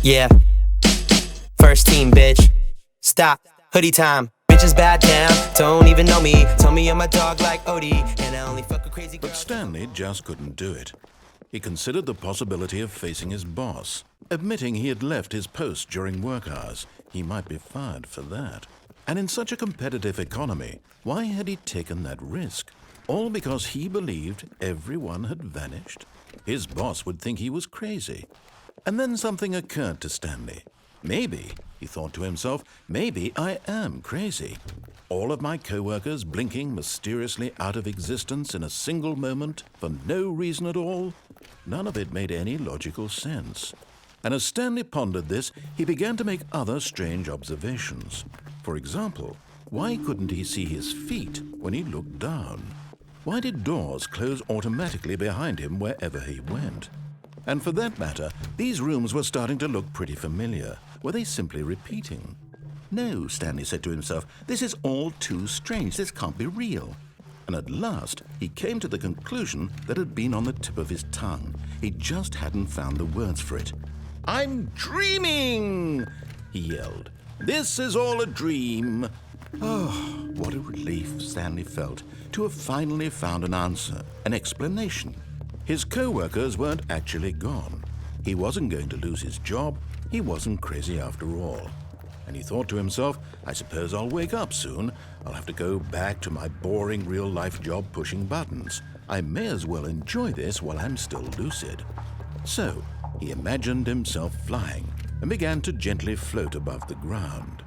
Yeah, first team, bitch. Stop, hoodie time. Bitches bad down, don't even know me. Tell me I'm a dog like Odie, and I only fuck with crazy girls. But Stanley just couldn't do it. He considered the possibility of facing his boss. Admitting he had left his post during work hours, he might be fired for that. And in such a competitive economy, why had he taken that risk? All because he believed everyone had vanished? His boss would think he was crazy. And then something occurred to Stanley. Maybe, he thought to himself, maybe I am crazy. All of my co-workers blinking mysteriously out of existence in a single moment for no reason at all? None of it made any logical sense. And as Stanley pondered this, he began to make other strange observations. For example, why couldn't he see his feet when he looked down? Why did doors close automatically behind him wherever he went? And for that matter, these rooms were starting to look pretty familiar. Were they simply repeating? No, Stanley said to himself, this is all too strange. This can't be real. And at last, he came to the conclusion that had been on the tip of his tongue. He just hadn't found the words for it. "I'm dreaming!" he yelled. "This is all a dream." Oh, what a relief Stanley felt to have finally found an answer, an explanation. His co-workers weren't actually gone. He wasn't going to lose his job. He wasn't crazy after all. And he thought to himself, I suppose I'll wake up soon. I'll have to go back to my boring real-life job pushing buttons. I may as well enjoy this while I'm still lucid. So he imagined himself flying and began to gently float above the ground.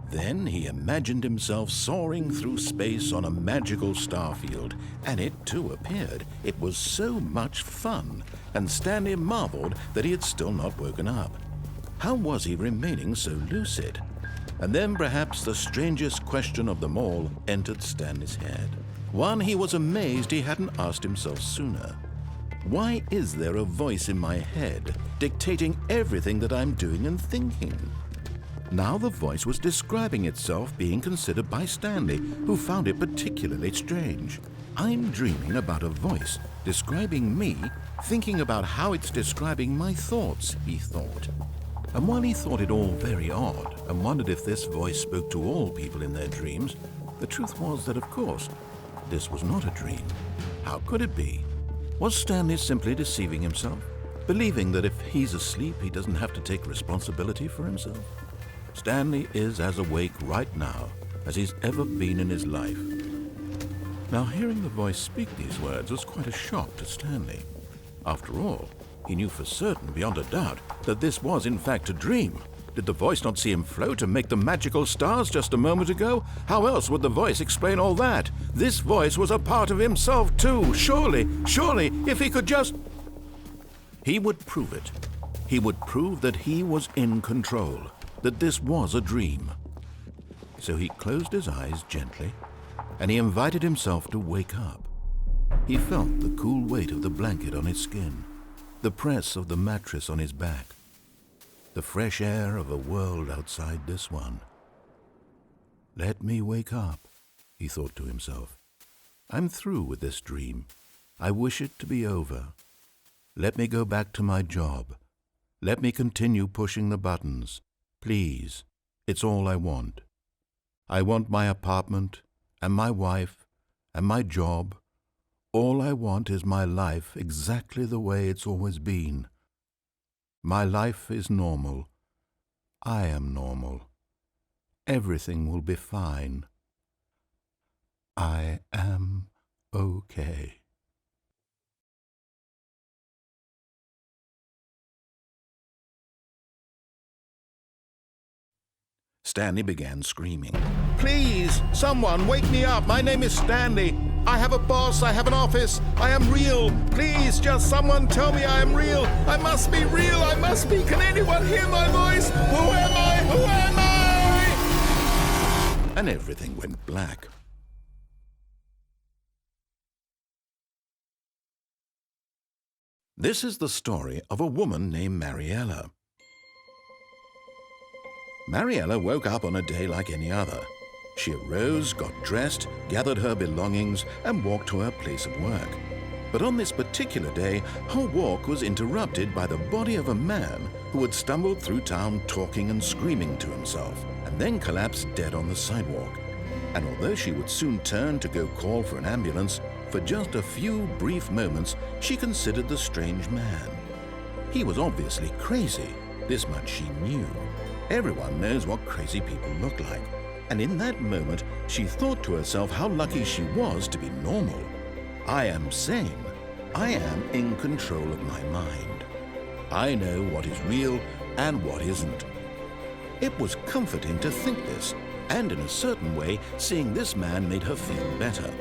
Then he imagined himself soaring through space on a magical starfield, and it too appeared. It was so much fun, and Stanley marveled that he had still not woken up. How was he remaining so lucid? And then perhaps the strangest question of them all entered Stanley's head. One he was amazed he hadn't asked himself sooner. Why is there a voice in my head dictating everything that I'm doing and thinking? Now the voice was describing itself being considered by Stanley, who found it particularly strange. I'm dreaming about a voice describing me, thinking about how it's describing my thoughts, he thought. And while he thought it all very odd and wondered if this voice spoke to all people in their dreams, the truth was that, of course, this was not a dream. How could it be? Was Stanley simply deceiving himself, believing that if he's asleep, he doesn't have to take responsibility for himself? Stanley is as awake right now as he's ever been in his life. Now, hearing the voice speak these words was quite a shock to Stanley. After all, he knew for certain, beyond a doubt, that this was in fact a dream. Did the voice not see him float and make the magical stars just a moment ago? How else would the voice explain all that? This voice was a part of himself too. Surely, if he could just... He would prove it. He would prove that he was in control, that this was a dream. So he closed his eyes gently, and he invited himself to wake up. He felt the cool weight of the blanket on his skin, the press of the mattress on his back, the fresh air of a world outside this one. Let me wake up, he thought to himself. I'm through with this dream. I wish it to be over. Let me go back to my job. Let me continue pushing the buttons. Please, it's all I want. I want my apartment and my wife and my job. All I want is my life exactly the way it's always been. My life is normal. I am normal. Everything will be fine. I am okay. Stanley began screaming. Please, someone, wake me up. My name is Stanley. I have a boss. I have an office. I am real. Please, just someone tell me I am real. I must be real. I must be. Can anyone hear my voice? Who am I? Who am I? And everything went black. This is the story of a woman named Mariella. Mariella woke up on a day like any other. She arose, got dressed, gathered her belongings, and walked to her place of work. But on this particular day, her walk was interrupted by the body of a man who had stumbled through town talking and screaming to himself, and then collapsed dead on the sidewalk. And although she would soon turn to go call for an ambulance, for just a few brief moments she considered the strange man. He was obviously crazy, this much she knew. Everyone knows what crazy people look like. And in that moment, she thought to herself how lucky she was to be normal. I am sane. I am in control of my mind. I know what is real and what isn't. It was comforting to think this, and in a certain way, seeing this man made her feel better.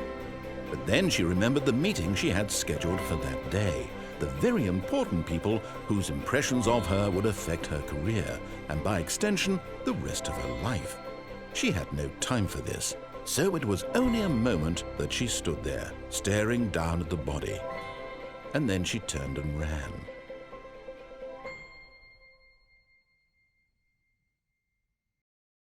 But then she remembered the meeting she had scheduled for that day, the very important people whose impressions of her would affect her career, and by extension, the rest of her life. She had no time for this, so it was only a moment that she stood there, staring down at the body. And then she turned and ran.